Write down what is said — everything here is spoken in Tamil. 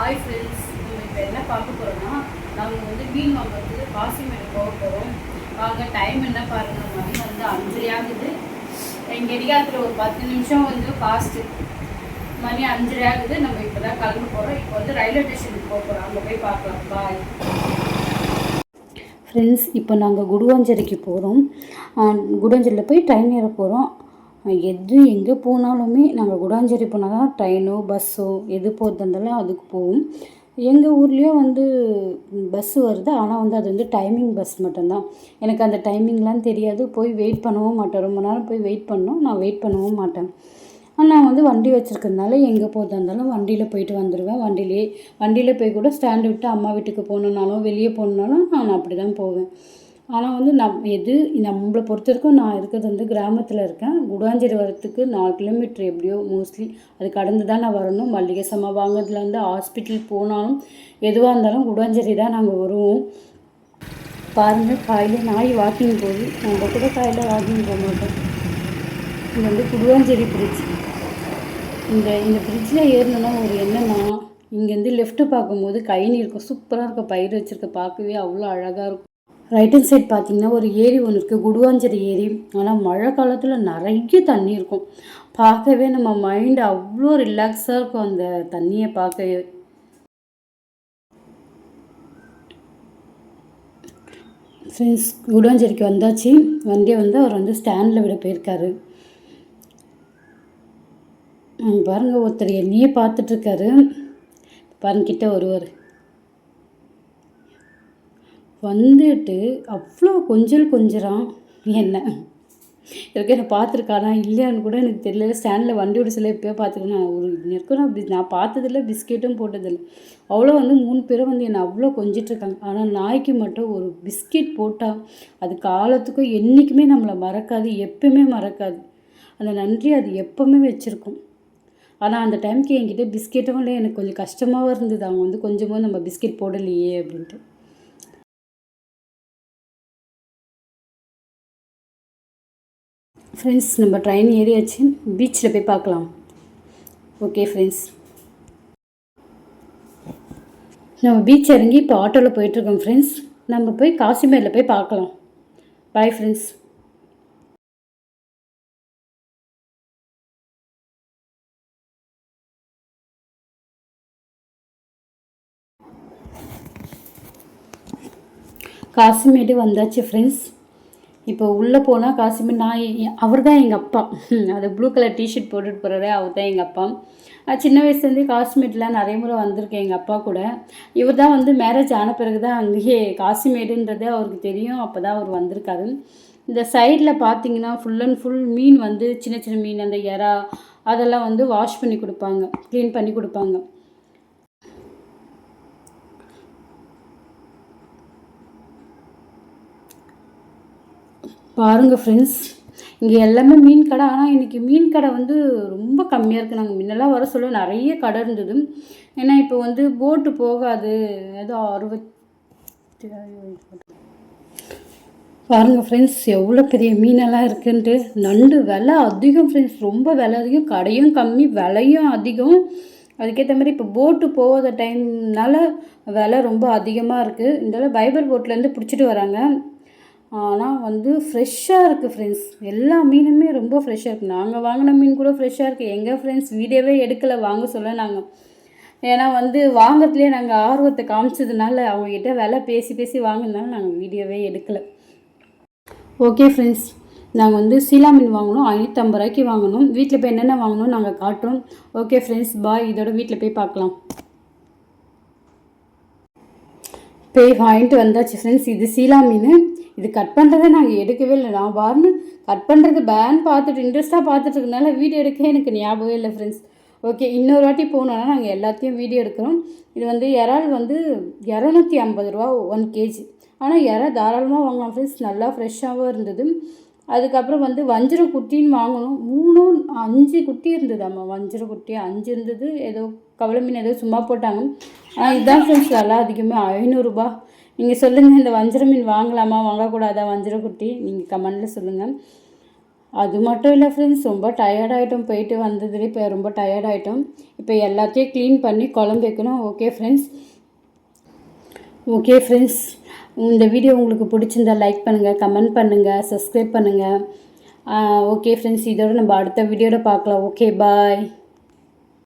ஹாய் ஃப்ரெண்ட்ஸ், நம்ம இப்போ என்ன பார்க்க போகிறோம்னா நாங்கள் வந்து மீன் வாங்குறதுக்கு காசிமேடு போக போகிறோம். வாங்க, டைம் என்ன பாருங்கள், மணி வந்து 5:30 ஆகுது. எங்கள் எடிகாரத்தில் ஒரு 10 நிமிஷம் வந்து ஃபாஸ்ட்டு. மணி 5:30 ஆகுது. நம்ம இப்போ தான் கிளம்ப போகிறோம். இப்போ வந்து ரயில்வே ஸ்டேஷனுக்கு போக போகிறோம். அங்கே போய் பார்க்கலாம். Bye friends. இப்போ நாங்கள் குடுவாஞ்சேரிக்கு போகிறோம். குடுவாஞ்சேரியில் போய் ட்ரெயின் ஏற போகிறோம். எங்கே போனாலுமே நாங்கள் குடுவாஞ்சேரி போனால் தான் ட்ரெயினோ பஸ்ஸோ எது போகிறதுனாலும் அதுக்கு போவோம். எங்கள் ஊர்லேயே வந்து பஸ்ஸு வருது, ஆனால் வந்து அது வந்து டைமிங் பஸ் மட்டும்தான். எனக்கு அந்த டைமிங்லாம் தெரியாது. போய் வெயிட் பண்ணவும் மாட்டேன். ரொம்ப நேரம் போய் வெயிட் பண்ணோம். நான் வெயிட் பண்ணவும் மாட்டேன். நான் வந்து வண்டி வச்சுருக்கிறதுனால எங்கே போகிறதா இருந்தாலும் வண்டியில் போயிட்டு வந்துடுவேன். வண்டியில் போய் கூட ஸ்டாண்டு விட்டு அம்மா வீட்டுக்கு போகணுன்னாலும் வெளியே போகணுன்னாலும் நான் அப்படி தான் போவேன். ஆனால் வந்து நம்மளை பொறுத்த வரைக்கும் நான் இருக்கிறது வந்து கிராமத்தில் இருக்கேன். குடுவாஞ்சேரி வரத்துக்கு 4 கிலோமீட்டர் எப்படியோ மோஸ்ட்லி அது கடந்து தான் நான் வரணும். மல்லிகை சாமான் வாங்குறதுலேருந்து ஹாஸ்பிட்டல் போனாலும் எதுவாக இருந்தாலும் குடுவாஞ்சேரி தான் நாங்கள் வருவோம். பாருங்கள், காலையில் நாய் வாக்கிங் போகுது. நம்ம கூட காலையில் வாக்கிங் போக மாட்டோம். இது வந்து குடுவாஞ்சேரி பிரிட்ஜ். இந்த பிரிட்ஜில் ஏறணுன்னா ஒரு என்னென்னா, இங்கேருந்து லெஃப்ட்டு பார்க்கும்போது கழனி இருக்கும். சூப்பராக இருக்கும். பயிர் வச்சுருக்க பார்க்கவே அவ்வளோ அழகாக இருக்கும். ரைட் ஹேண்ட் சைட் பார்த்திங்கன்னா ஒரு ஏரி ஒன்று இருக்குது, குடுவாஞ்சேரி ஏரி. ஆனால் மழை காலத்தில் நிறைய தண்ணி இருக்கும். பார்க்கவே நம்ம மைண்டு அவ்வளோ ரிலாக்ஸாக இருக்கும் அந்த தண்ணியை பார்க்கவே. ஃப்ரெண்ட்ஸ், குடுவாஞ்சேரிக்கு வந்தாச்சு. வண்டியை வந்து அவர் வந்து ஸ்டாண்டில் விட போயிருக்காரு. பாருங்கள், ஒருத்தர் என்னையே பார்த்துட்ருக்காரு. பாருங்க, கிட்ட வருவார். வந்துட்டு அவ்வளோ கொஞ்சிறான். என்ன பார்த்துருக்கானா இல்லையான்னு கூட எனக்கு தெரியல. ஸ்டாண்டில் வண்டியோட சில எப்போயோ பார்த்துருக்கேன். நான் பார்த்ததில்ல, பிஸ்கெட்டும் போட்டதில்லை. அவ்வளோ வந்து 3 பேரும் வந்து என்னை அவ்வளோ கொஞ்சிட்ருக்காங்க. ஆனால் நாய்க்கு மட்டும் ஒரு பிஸ்கெட் போட்டால் அது காலத்துக்கும் என்றைக்குமே நம்மளை மறக்காது, எப்பவுமே மறக்காது. அந்த நன்றி அது எப்போவுமே வச்சுருக்கும். ஆனால் அந்த டைமுக்கு என்கிட்ட பிஸ்கெட்டும் இல்லை. எனக்கு கொஞ்சம் கஷ்டமாகவும் இருந்தது. அவங்க வந்து கொஞ்சமாக நம்ம பிஸ்கெட் போடலையே அப்படின்ட்டு. ஃப்ரெண்ட்ஸ், நம்ம ட்ரெயின் ஏறியாச்சு. பீச்சில் போய் பார்க்கலாம். ஓகே ஃப்ரெண்ட்ஸ், நம்ம பீச் இறங்கி இப்போ ஆட்டோவில் போயிட்டுருக்கோம். ஃப்ரெண்ட்ஸ், நம்ம போய் காசிமேடில் போய் பார்க்கலாம். Bye friends. காசிமேடு வந்தாச்சு ஃப்ரெண்ட்ஸ். இப்போ உள்ளே போனால் காசிமேடு அவர் தான் எங்கள் அப்பா. அது ப்ளூ கலர் டிஷர்ட் போட்டுட்டு போகிறாரு, அவர் தான் எங்கள் அப்பா. சின்ன வயசுலேருந்தே காசிமேட்டில் நிறைய முறை வந்திருக்கேன் எங்கள் அப்பா கூட. இவர் தான் வந்து மேரேஜ் ஆன பிறகு தான் அங்கேயே காசிமேடுன்றது அவருக்கு தெரியும். அப்போ தான் அவர் வந்திருக்காரு. இந்த சைடில் பார்த்தீங்கன்னா ஃபுல் அண்ட் ஃபுல் மீன் வந்து சின்ன சின்ன மீன், அந்த எறா அதெல்லாம் வந்து வாஷ் பண்ணி கொடுப்பாங்க, க்ளீன் பண்ணி கொடுப்பாங்க. பாருங்கள் ஃப்ரெண்ட்ஸ், இங்கே எல்லாமே மீன் கடை. ஆனால் இன்றைக்கி மீன் கடை வந்து ரொம்ப கம்மியாக இருக்குது. நாங்கள் முன்னெல்லாம் வர சொல்ல நிறைய கடை இருந்தது. ஏன்னா இப்போ வந்து போட்டு போகாது. ஏதோ 60. பாருங்கள் ஃப்ரெண்ட்ஸ், எவ்வளோ பெரிய மீனெல்லாம் இருக்குன்ட்டு. நண்டு விலை அதிகம் ஃப்ரெண்ட்ஸ், ரொம்ப விலை அதிகம். கடையும் கம்மி, விலையும் அதிகம். அதுக்கேற்ற மாதிரி இப்போ போட்டு போகாத டைம்னால விலை ரொம்ப அதிகமாக இருக்குது. இந்த பைபர் போட்லேருந்து பிடிச்சிட்டு வராங்க. ஆனால் வந்து ஃப்ரெஷ்ஷாக இருக்குது ஃப்ரெண்ட்ஸ். எல்லா மீனுமே ரொம்ப ஃப்ரெஷ்ஷாக இருக்குது. நாங்கள் வாங்கின மீன் கூட ஃப்ரெஷ்ஷாக இருக்குது. எங்கள் ஃப்ரெண்ட்ஸ் வீடியோவே எடுக்கலை வாங்க சொல்ல நாங்கள். ஏன்னா வந்து வாங்கிறதுலேயே நாங்கள் ஆர்வத்தை காமிச்சதுனால அவங்ககிட்ட விலை பேசி வாங்கினால நாங்கள் வீடியோவே எடுக்கலை. ஓகே ஃப்ரெண்ட்ஸ், நாங்கள் வந்து சீலா மீன் வாங்கினோம். 550 ரூபாய்க்கு வாங்கினோம். வீட்டில் போய் என்னென்ன வாங்கினோம் நாங்கள் காட்டுறோம். ஓகே ஃப்ரெண்ட்ஸ், பாய். இதோட வீட்டில் போய் பார்க்கலாம். போய் வாங்கிட்டு வந்தாச்சு ஃப்ரெண்ட்ஸ். இது சீலா மீன். இது கட் பண்ணுறதை நாங்கள் எடுக்கவே இல்லை. நான் பாருன்னு கட் பண்ணுறது பார்த்துட்டு இன்ட்ரெஸ்ட்டாக பார்த்துட்டு இருக்கனால வீடியோ எடுக்க எனக்கு ஞாபகம் இல்லை ஃப்ரெண்ட்ஸ். ஓகே, இன்னொரு வாட்டி போனோன்னா நாங்கள் எல்லாத்தையும் வீடியோ எடுக்கிறோம். இது வந்து இறால் வந்து 250 ரூபா 1 kg. ஆனால் இறா தாராளமாக வாங்கலாம் ஃப்ரெண்ட்ஸ். நல்லா ஃப்ரெஷ்ஷாகவும் இருந்தது. அதுக்கப்புறம் வந்து வஞ்சிர குட்டின்னு வாங்கணும். 5 குட்டி இருந்தது. ஆமாம், வஞ்சிர குட்டி 5 இருந்தது. ஏதோ கவலை மீன் ஏதோ சும்மா போட்டாங்க. ஆனால் இதுதான் ஃப்ரெண்ட்ஸ் நல்லா அதிகமாக 500 ரூபா. நீங்கள் சொல்லுங்கள், இந்த வஞ்சிர மீன் வாங்கலாமா வாங்கக்கூடாதா? வஞ்சிர குட்டி நீங்கள் கமெண்டில் சொல்லுங்கள். அது மட்டும் இல்லை ஃப்ரெண்ட்ஸ், ரொம்ப டயர்டாகிட்டோம், போயிட்டு வந்ததுலேயே இப்போ ரொம்ப டயர்டாகிட்டோம். இப்போ எல்லாத்தையும் க்ளீன் பண்ணி குழம்பு வைக்கணும். ஓகே ஃப்ரெண்ட்ஸ், இந்த வீடியோ உங்களுக்கு பிடிச்சிருந்தா லைக் பண்ணுங்கள், கமெண்ட் பண்ணுங்கள், சப்ஸ்கிரைப் பண்ணுங்கள். ஓகே ஃப்ரெண்ட்ஸ், இதோட நம்ம அடுத்த வீடியோவில் பார்க்கலாம். ஓகே, பாய்.